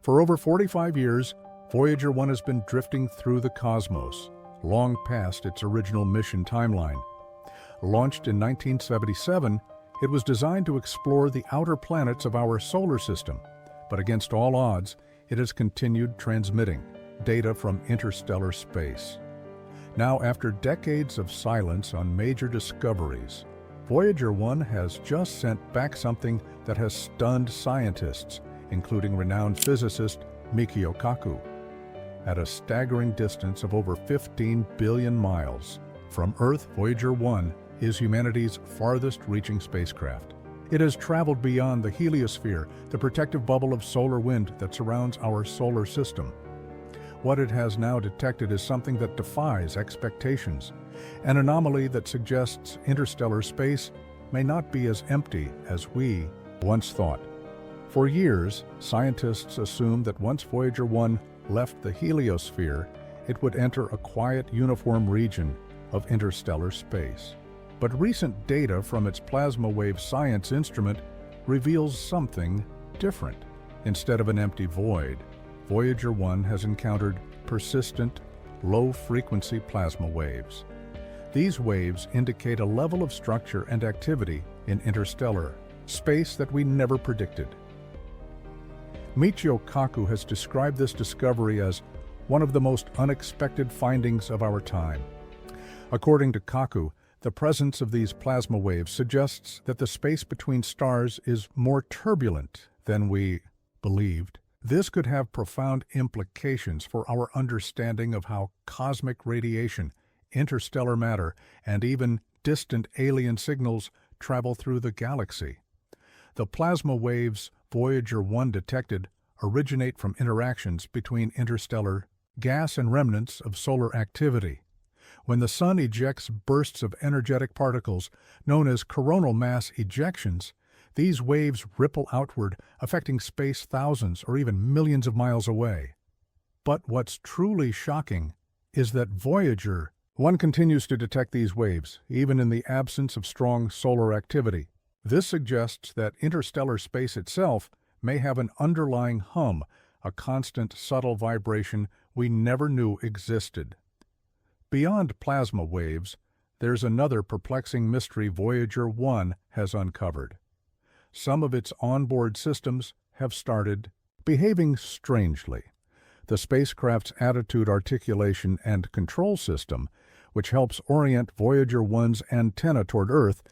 For over 45 years, Voyager 1 has been drifting through the cosmos, long past its original mission timeline. Launched in 1977, it was designed to explore the outer planets of our solar system, but against all odds, it has continued transmitting data from interstellar space. Now, after decades of silence on major discoveries, Voyager 1 has just sent back something that has stunned scientists, including renowned physicist Michio Kaku. At a staggering distance of over 15 billion miles from Earth, Voyager 1 is humanity's farthest-reaching spacecraft. It has traveled beyond the heliosphere, the protective bubble of solar wind that surrounds our solar system. What it has now detected is something that defies expectations, an anomaly that suggests interstellar space may not be as empty as we once thought. For years, scientists assumed that once Voyager 1 left the heliosphere, it would enter a quiet, uniform region of interstellar space. But recent data from its plasma wave science instrument reveals something different. Instead of an empty void, Voyager 1 has encountered persistent, low-frequency plasma waves. These waves indicate a level of structure and activity in interstellar space that we never predicted. Michio Kaku has described this discovery as one of the most unexpected findings of our time. According to Kaku, the presence of these plasma waves suggests that the space between stars is more turbulent than we believed. This could have profound implications for our understanding of how cosmic radiation, interstellar matter, and even distant alien signals travel through the galaxy. The plasma waves Voyager 1 detected originate from interactions between interstellar gas and remnants of solar activity. When the Sun ejects bursts of energetic particles known as coronal mass ejections, these waves ripple outward, affecting space thousands or even millions of miles away. But what's truly shocking is that Voyager 1 continues to detect these waves, even in the absence of strong solar activity. This suggests that interstellar space itself may have an underlying hum, a constant subtle vibration we never knew existed. Beyond plasma waves, there's another perplexing mystery Voyager 1 has uncovered. Some of its onboard systems have started behaving strangely. The spacecraft's attitude articulation and control system, which helps orient Voyager 1's antenna toward Earth,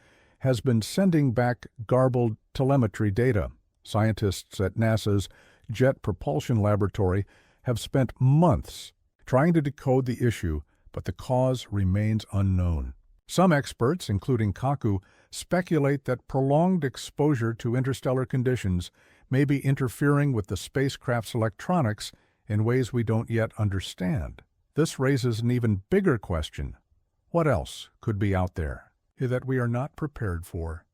has been sending back garbled telemetry data. Scientists at NASA's Jet Propulsion Laboratory have spent months trying to decode the issue, but the cause remains unknown. Some experts, including Kaku, speculate that prolonged exposure to interstellar conditions may be interfering with the spacecraft's electronics in ways we don't yet understand. This raises an even bigger question. What else could be out there that we are not prepared for?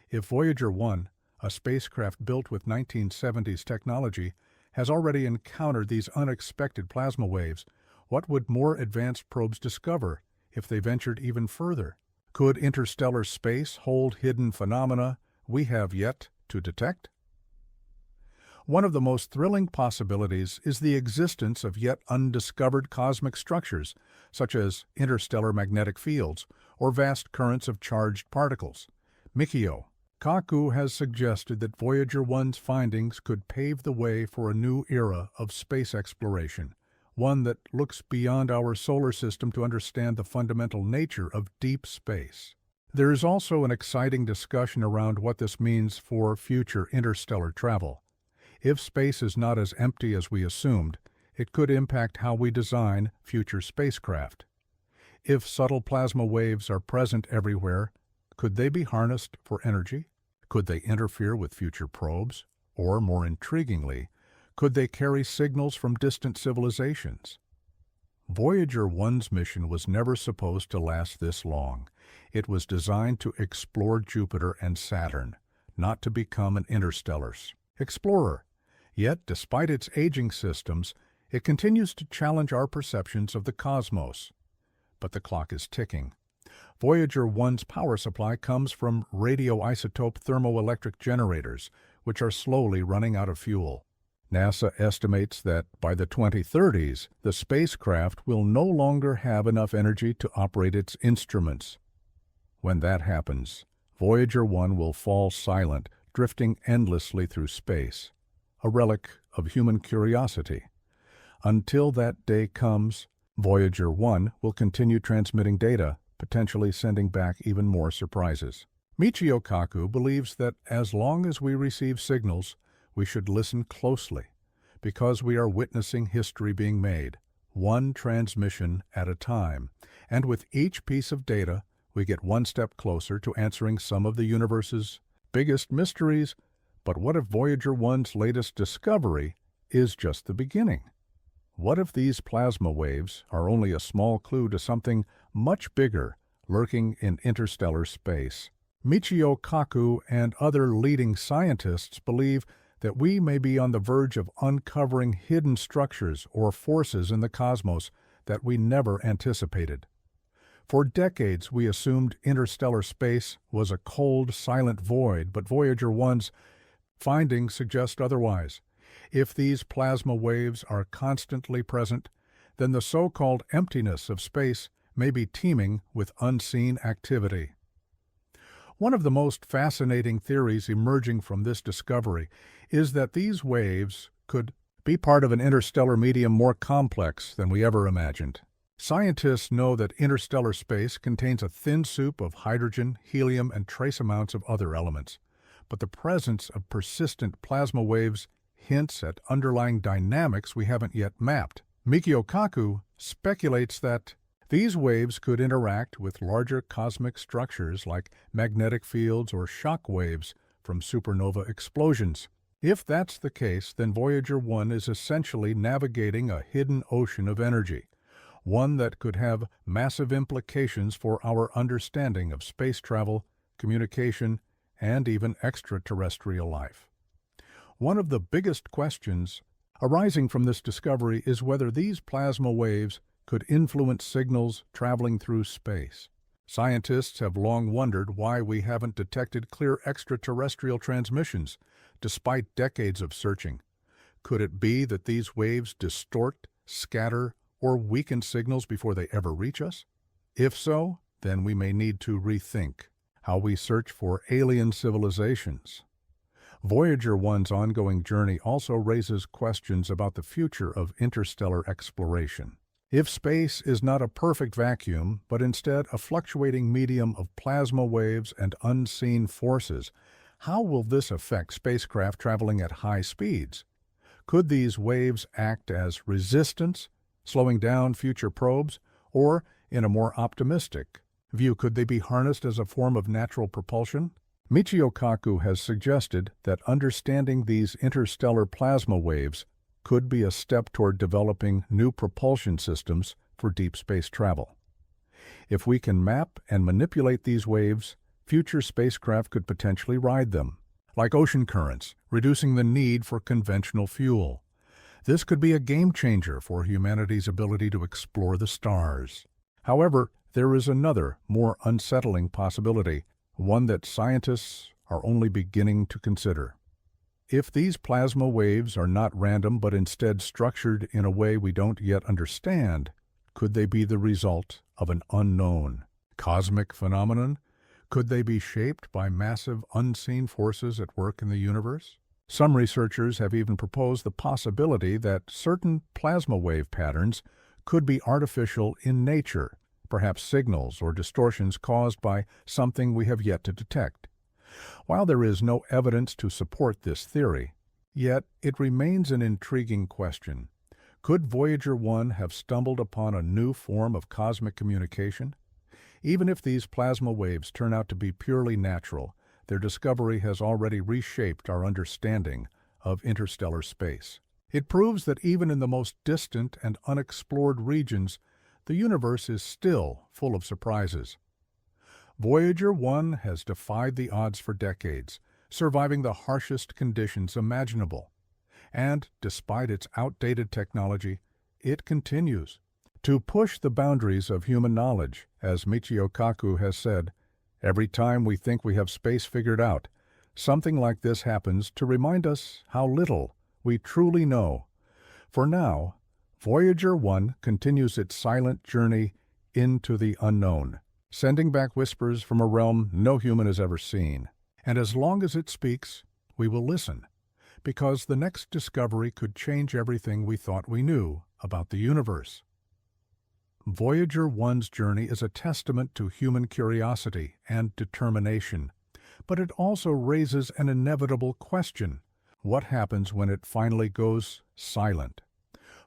If Voyager 1, a spacecraft built with 1970s technology, has already encountered these unexpected plasma waves, what would more advanced probes discover if they ventured even further? Could interstellar space hold hidden phenomena we have yet to detect? One of the most thrilling possibilities is the existence of yet undiscovered cosmic structures, such as interstellar magnetic fields or vast currents of charged particles. Michio Kaku has suggested that Voyager 1's findings could pave the way for a new era of space exploration, one that looks beyond our solar system to understand the fundamental nature of deep space. There is also an exciting discussion around what this means for future interstellar travel. If space is not as empty as we assumed, it could impact how we design future spacecraft. If subtle plasma waves are present everywhere, could they be harnessed for energy? Could they interfere with future probes? Or, more intriguingly, could they carry signals from distant civilizations? Voyager 1's mission was never supposed to last this long. It was designed to explore Jupiter and Saturn, not to become an interstellar explorer. Yet, despite its aging systems, it continues to challenge our perceptions of the cosmos. But the clock is ticking. Voyager 1's power supply comes from radioisotope thermoelectric generators, which are slowly running out of fuel. NASA estimates that by the 2030s, the spacecraft will no longer have enough energy to operate its instruments. When that happens, Voyager 1 will fall silent, drifting endlessly through space, a relic of human curiosity. Until that day comes, Voyager 1 will continue transmitting data, potentially sending back even more surprises. Michio Kaku believes that as long as we receive signals, we should listen closely, because we are witnessing history being made, one transmission at a time, and with each piece of data, we get one step closer to answering some of the universe's biggest mysteries. But what if Voyager 1's latest discovery is just the beginning? What if these plasma waves are only a small clue to something much bigger lurking in interstellar space? Michio Kaku and other leading scientists believe that we may be on the verge of uncovering hidden structures or forces in the cosmos that we never anticipated. For decades, we assumed interstellar space was a cold, silent void, but Voyager 1's findings suggest otherwise. If these plasma waves are constantly present, then the so-called emptiness of space may be teeming with unseen activity. One of the most fascinating theories emerging from this discovery is that these waves could be part of an interstellar medium more complex than we ever imagined. Scientists know that interstellar space contains a thin soup of hydrogen, helium, and trace amounts of other elements, but the presence of persistent plasma waves hints at underlying dynamics we haven't yet mapped. Michio Kaku speculates that these waves could interact with larger cosmic structures like magnetic fields or shock waves from supernova explosions. If that's the case, then Voyager 1 is essentially navigating a hidden ocean of energy, one that could have massive implications for our understanding of space travel, communication, and even extraterrestrial life. One of the biggest questions arising from this discovery is whether these plasma waves could influence signals traveling through space. Scientists have long wondered why we haven't detected clear extraterrestrial transmissions, despite decades of searching. Could it be that these waves distort, scatter, or weaken signals before they ever reach us? If so, then we may need to rethink how we search for alien civilizations. Voyager 1's ongoing journey also raises questions about the future of interstellar exploration. If space is not a perfect vacuum, but instead a fluctuating medium of plasma waves and unseen forces, how will this affect spacecraft traveling at high speeds? Could these waves act as resistance, slowing down future probes, or, in a more optimistic view, could they be harnessed as a form of natural propulsion? Michio Kaku has suggested that understanding these interstellar plasma waves could be a step toward developing new propulsion systems for deep space travel. If we can map and manipulate these waves, future spacecraft could potentially ride them, like ocean currents, reducing the need for conventional fuel. This could be a game changer for humanity's ability to explore the stars. However, there is another, more unsettling possibility, one that scientists are only beginning to consider. If these plasma waves are not random but instead structured in a way we don't yet understand, could they be the result of an unknown cosmic phenomenon? Could they be shaped by massive unseen forces at work in the universe? Some researchers have even proposed the possibility that certain plasma wave patterns could be artificial in nature, perhaps signals or distortions caused by something we have yet to detect. While there is no evidence to support this theory, yet it remains an intriguing question. Could Voyager 1 have stumbled upon a new form of cosmic communication? Even if these plasma waves turn out to be purely natural, their discovery has already reshaped our understanding of interstellar space. It proves that even in the most distant and unexplored regions, the universe is still full of surprises. Voyager 1 has defied the odds for decades, surviving the harshest conditions imaginable. And, despite its outdated technology, it continues to push the boundaries of human knowledge. As Michio Kaku has said, every time we think we have space figured out, something like this happens to remind us how little we truly know. For now, Voyager 1 continues its silent journey into the unknown, sending back whispers from a realm no human has ever seen. And as long as it speaks, we will listen, because the next discovery could change everything we thought we knew about the universe. Voyager 1's journey is a testament to human curiosity and determination, but it also raises an inevitable question: what happens when it finally goes silent?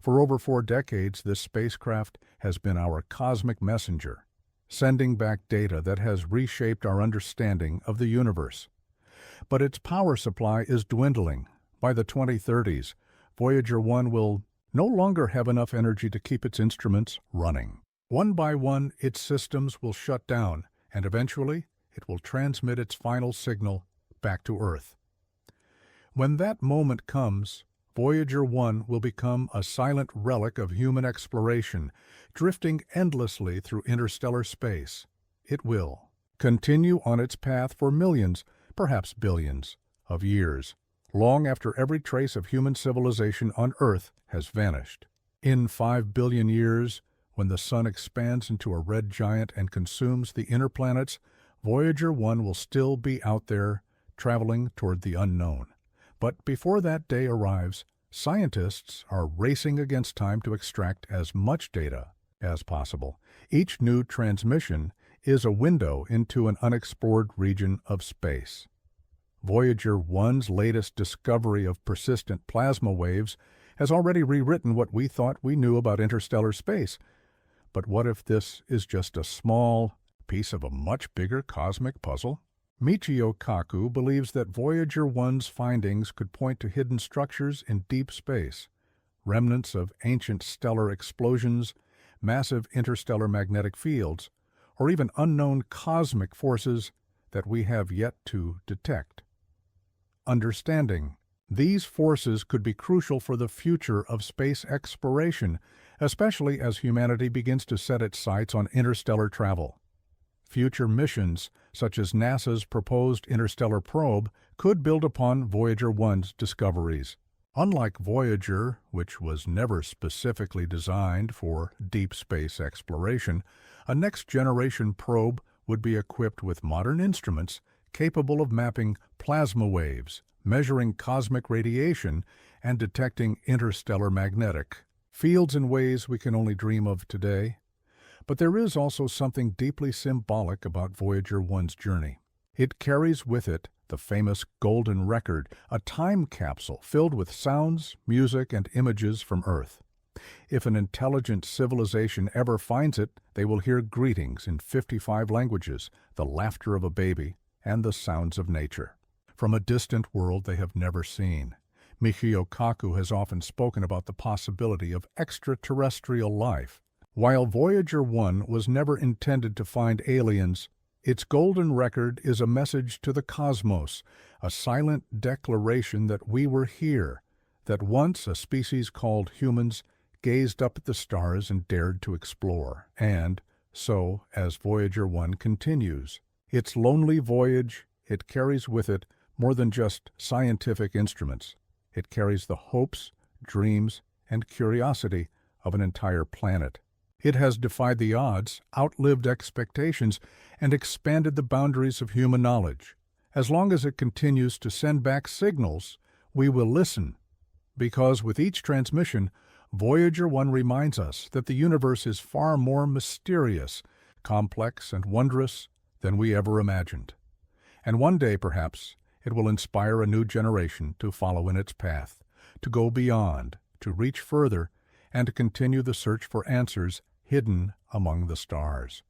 For over 4 decades, this spacecraft has been our cosmic messenger, sending back data that has reshaped our understanding of the universe. But its power supply is dwindling. By the 2030s, Voyager 1 will no longer have enough energy to keep its instruments running. One by one, its systems will shut down, and eventually, it will transmit its final signal back to Earth. When that moment comes, Voyager 1 will become a silent relic of human exploration, drifting endlessly through interstellar space. It will continue on its path for millions, perhaps billions, of years, long after every trace of human civilization on Earth has vanished. In 5 billion years, when the Sun expands into a red giant and consumes the inner planets, Voyager 1 will still be out there, traveling toward the unknown. But before that day arrives, scientists are racing against time to extract as much data as possible. Each new transmission is a window into an unexplored region of space. Voyager 1's latest discovery of persistent plasma waves has already rewritten what we thought we knew about interstellar space. But what if this is just a small piece of a much bigger cosmic puzzle? Michio Kaku believes that Voyager 1's findings could point to hidden structures in deep space, remnants of ancient stellar explosions, massive interstellar magnetic fields, or even unknown cosmic forces that we have yet to detect. Understanding these forces could be crucial for the future of space exploration, especially as humanity begins to set its sights on interstellar travel. Future missions, such as NASA's proposed interstellar probe, could build upon Voyager 1's discoveries. Unlike Voyager, which was never specifically designed for deep space exploration, a next-generation probe would be equipped with modern instruments capable of mapping plasma waves, measuring cosmic radiation, and detecting interstellar magnetic fields in ways we can only dream of today. But there is also something deeply symbolic about Voyager 1's journey. It carries with it the famous Golden Record, a time capsule filled with sounds, music, and images from Earth. If an intelligent civilization ever finds it, they will hear greetings in 55 languages, the laughter of a baby, and the sounds of nature, from a distant world they have never seen. Michio Kaku has often spoken about the possibility of extraterrestrial life. While Voyager 1 was never intended to find aliens, its golden record is a message to the cosmos, a silent declaration that we were here, that once a species called humans gazed up at the stars and dared to explore. And so, as Voyager 1 continues its lonely voyage, it carries with it more than just scientific instruments. It carries the hopes, dreams, and curiosity of an entire planet. It has defied the odds, outlived expectations, and expanded the boundaries of human knowledge. As long as it continues to send back signals, we will listen, because with each transmission, Voyager 1 reminds us that the universe is far more mysterious, complex, and wondrous than we ever imagined. And one day, perhaps, it will inspire a new generation to follow in its path, to go beyond, to reach further, and to continue the search for answers hidden among the stars.